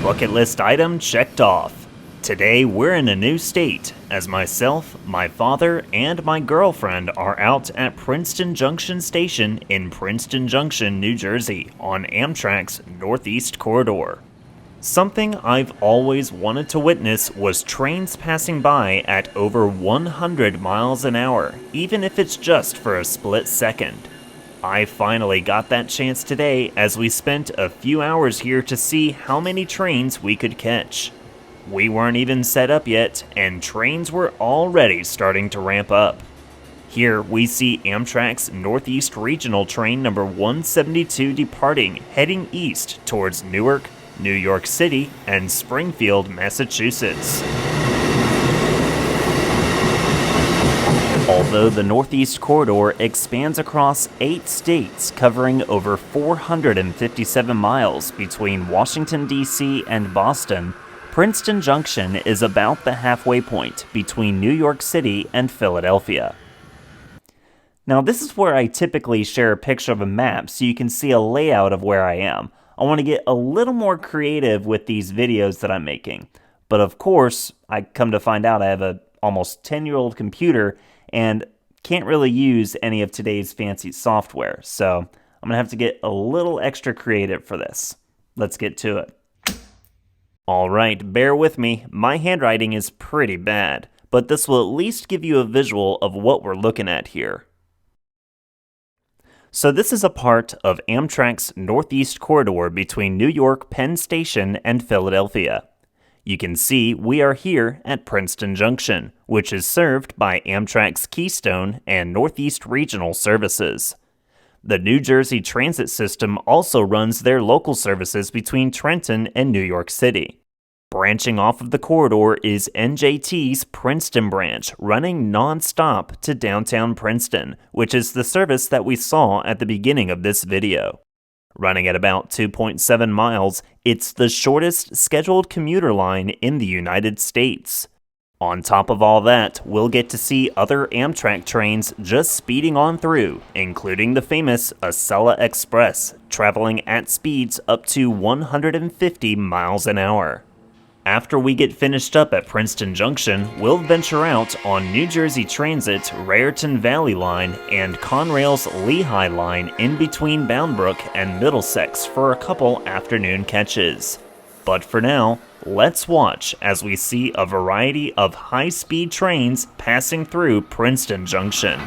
Bucket list item checked off. Today we're in a new state, as myself, my father, and my girlfriend are out at Princeton Junction Station in Princeton Junction, New Jersey, on Amtrak's Northeast Corridor. Something I've always wanted to witness was trains passing by at over 100 miles an hour, even if it's just for a split second. I finally got that chance today as we spent a few hours here to see how many trains we could catch. We weren't even set up yet, and trains were already starting to ramp up. Here we see Amtrak's Northeast Regional Train number 172 departing, heading east towards Newark, New York City, and Springfield, Massachusetts. Although the Northeast Corridor expands across 8 states, covering over 457 miles between Washington, D.C. and Boston, Princeton Junction is about the halfway point between New York City and Philadelphia. Now, this is where I typically share a picture of a map so you can see a layout of where I am. I want to get a little more creative with these videos that I'm making. But of course, I come to find out I have a almost 10-year-old computer and can't really use any of today's fancy software. So I'm going to have to get a little extra creative for this. Let's get to it. Alright, bear with me. My handwriting is pretty bad, but this will at least give you a visual of what we're looking at here. So this is a part of Amtrak's Northeast Corridor between New York Penn Station and Philadelphia. You can see we are here at Princeton Junction, which is served by Amtrak's Keystone and Northeast Regional services. The New Jersey Transit System also runs their local services between Trenton and New York City. Branching off of the corridor is NJT's Princeton branch, running non-stop to downtown Princeton, which is the service that we saw at the beginning of this video. Running at about 2.7 miles, it's the shortest scheduled commuter line in the United States. On top of all that, we'll get to see other Amtrak trains just speeding on through, including the famous Acela Express, traveling at speeds up to 150 miles an hour. After we get finished up at Princeton Junction, we'll venture out on New Jersey Transit's Raritan Valley Line and Conrail's Lehigh Line in between Brook and Middlesex for a couple afternoon catches. But for now, let's watch as we see a variety of high-speed trains passing through Princeton Junction.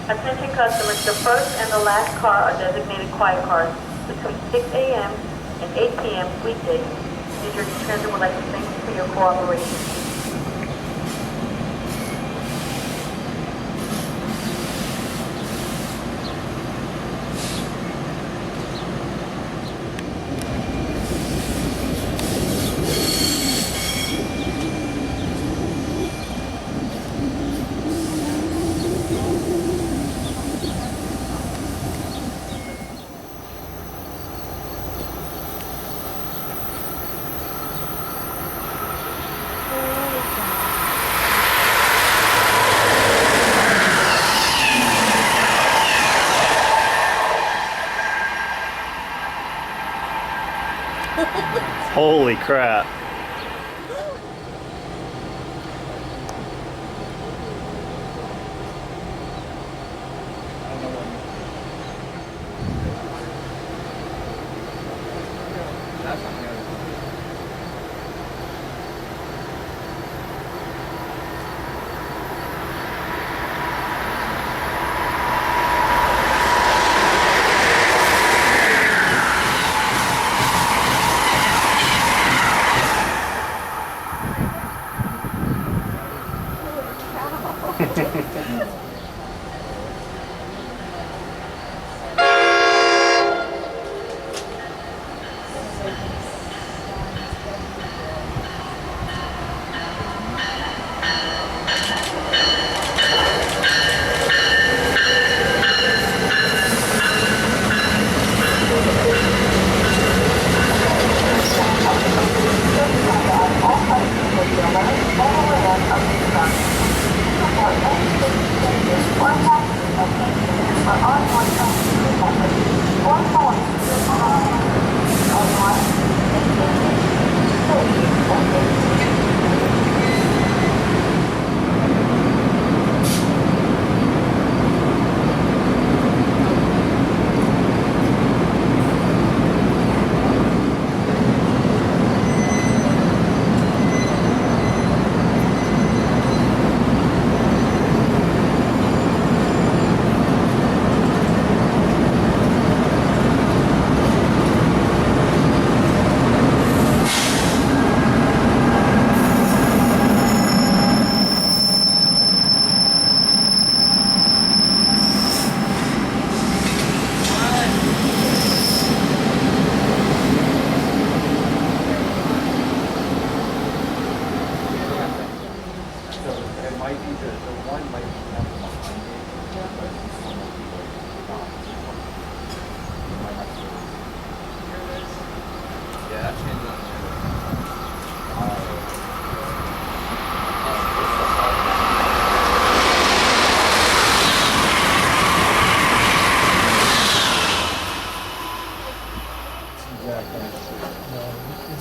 Attention customers, the first and the last car are designated quiet cars between 6 a.m. and 8 p.m. weekdays. New Jersey Transit would like to thank you for your cooperation. Holy crap.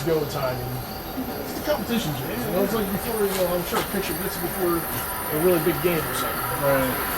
Go time. It's the competition, James. You know, it's like before, you know, I'm sure a picture gets before a really big game or something. Right.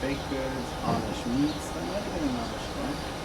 baked goods, Amish meats. There might have been an Amish store.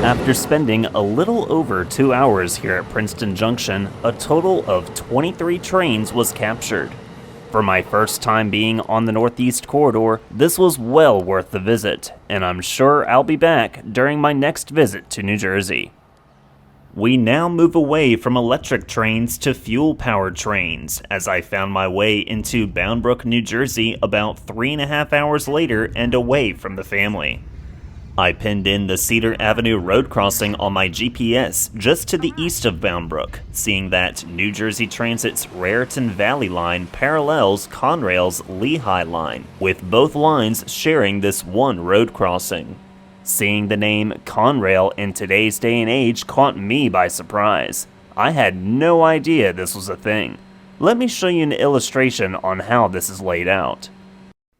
After spending a little over 2 hours here at Princeton Junction, a total of 23 trains was captured. For my first time being on the Northeast Corridor, this was well worth the visit, and I'm sure I'll be back during my next visit to New Jersey. We now move away from electric trains to fuel-powered trains, as I found my way into Bound Brook, New Jersey about 3.5 hours later and away from the family. I pinned in the Cedar Avenue road crossing on my GPS just to the east of Bound Brook, seeing that New Jersey Transit's Raritan Valley line parallels Conrail's Lehigh line, with both lines sharing this one road crossing. Seeing the name Conrail in today's day and age caught me by surprise. I had no idea this was a thing. Let me show you an illustration on how this is laid out.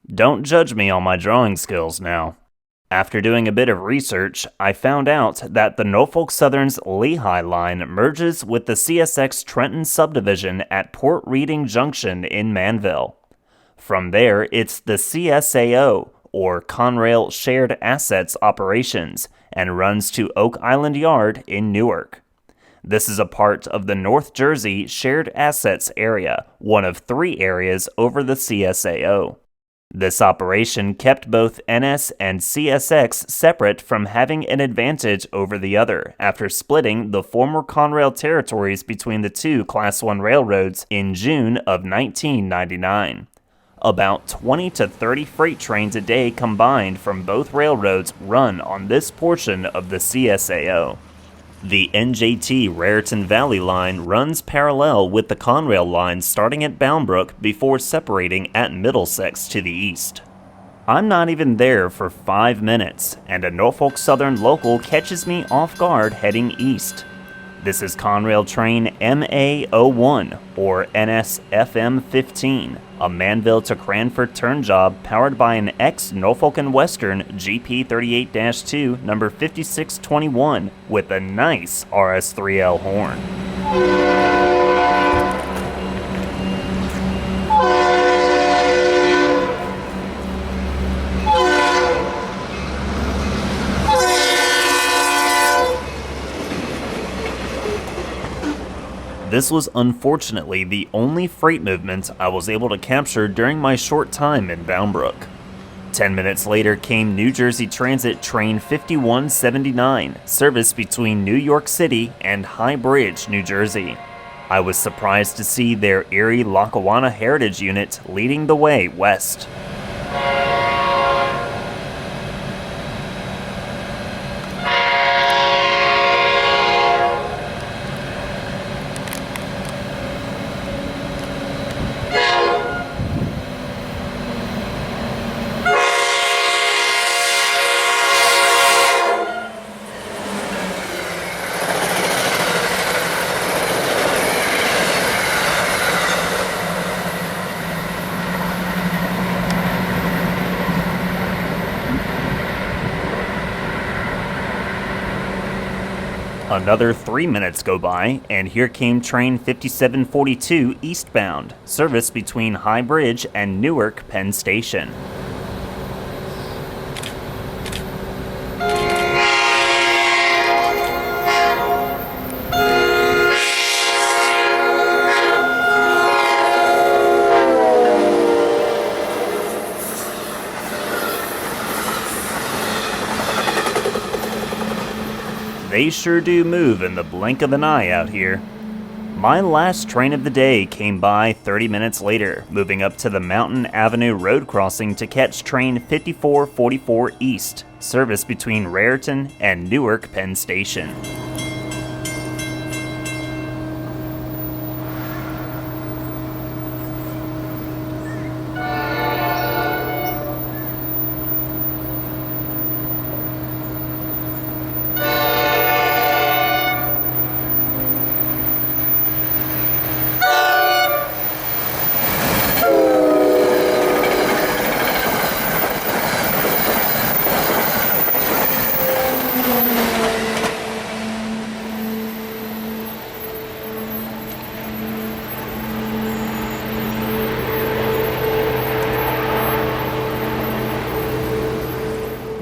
Don't judge me on my drawing skills now. After doing a bit of research, I found out that the Norfolk Southern's Lehigh line merges with the CSX Trenton subdivision at Port Reading Junction in Manville. From there, it's the CSAO, or Conrail Shared Assets Operations, and runs to Oak Island Yard in Newark. This is a part of the North Jersey Shared Assets area, one of 3 areas over the CSAO. This operation kept both NS and CSX separate from having an advantage over the other after splitting the former Conrail territories between the 2 Class I railroads in June of 1999. About 20 to 30 freight trains a day combined from both railroads run on this portion of the CSAO. The NJT Raritan Valley line runs parallel with the Conrail line starting at Bound Brook before separating at Middlesex to the east. I'm not even there for 5 minutes, and a Norfolk Southern local catches me off guard heading east. This is Conrail train MA01, or NSFM15, a Manville to Cranford turn job powered by an ex-Norfolk & Western GP38-2 number 5621 with a nice RS3L horn. This was unfortunately the only freight movement I was able to capture during my short time in Bound Brook. 10 minutes later came New Jersey Transit Train 5179, service between New York City and High Bridge, New Jersey. I was surprised to see their Erie-Lackawanna Heritage Unit leading the way west. Another 3 minutes go by, and here came train 5742 eastbound, service between High Bridge and Newark Penn Station. They sure do move in the blink of an eye out here. My last train of the day came by 30 minutes later, moving up to the Mountain Avenue road crossing to catch train 5444 East, service between Raritan and Newark Penn Station.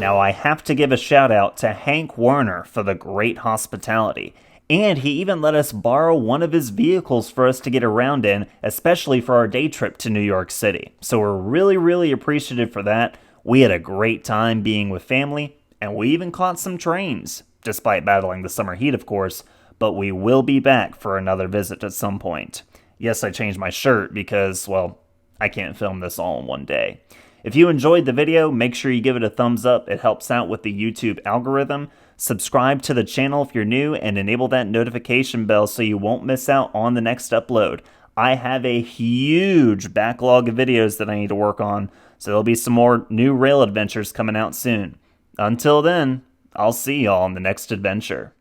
Now I have to give a shout out to Hank Werner for the great hospitality, and he even let us borrow one of his vehicles for us to get around in, especially for our day trip to New York City. So we're really appreciative for that. We had a great time being with family, and we even caught some trains, despite battling the summer heat of course, but we will be back for another visit at some point. Yes, I changed my shirt because, well, I can't film this all in one day. If you enjoyed the video, make sure you give it a thumbs up. It helps out with the YouTube algorithm. Subscribe to the channel if you're new and enable that notification bell so you won't miss out on the next upload. I have a huge backlog of videos that I need to work on, so there'll be some more new rail adventures coming out soon. Until then, I'll see y'all on the next adventure.